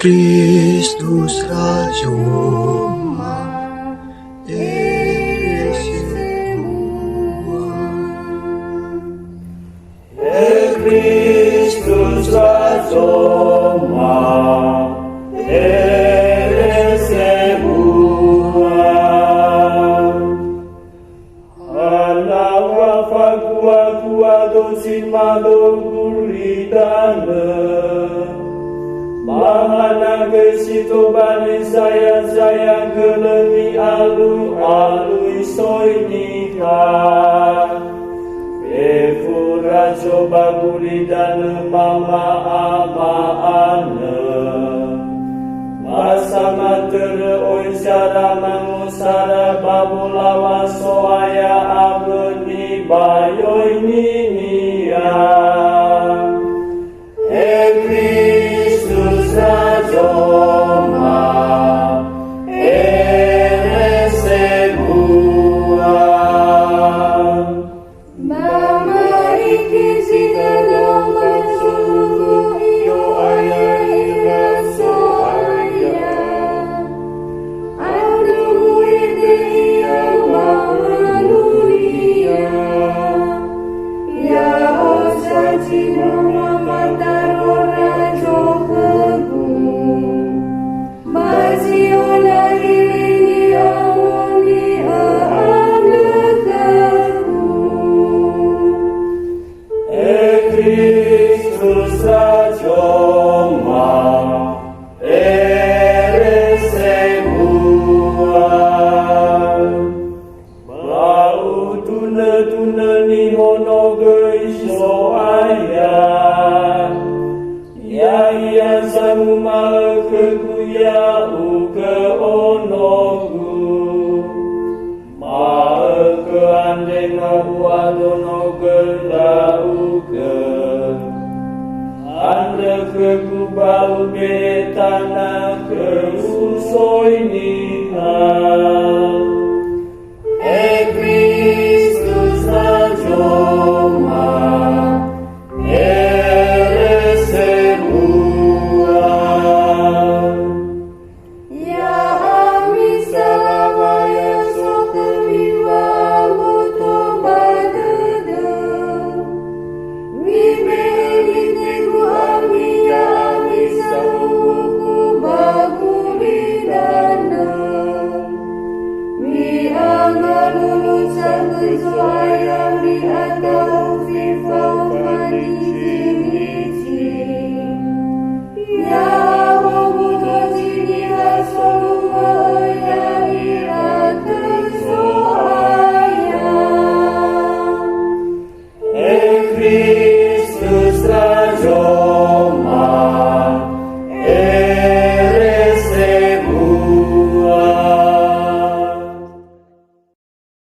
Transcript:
Kristus Rajo eres semua. Kristus Rajo eres semua. Alawa fakua dosin madogulidana. Mahana gesito bani saya gelemi alu isoinika. Efura coba gulidana mama amaana. Masa matere oi syara mangusara babulawa soaya abeni bayoi ninia. Kristus Rajoma eres semua. Mama ikizi dalam masuk iyo ayah iraso ayah. Aduh ide iya maluria. Ya osa cino mama tarora jokeku. Maziola ini amuni aamlekaku. Kristus Rajoma eres semua. Bau tuna ni hono geiso ayah. Ya samu malkeku ya uke onoku. Malke andeng adono gelauke. Anda keku bau betana ke usoi nikah. Kristus Rajoma eres semua. Ya ami salamaya sokemiwa moto badada. Wimelitegu ami ya ami samuku bagulidana. Mi angga lulusan kesuara.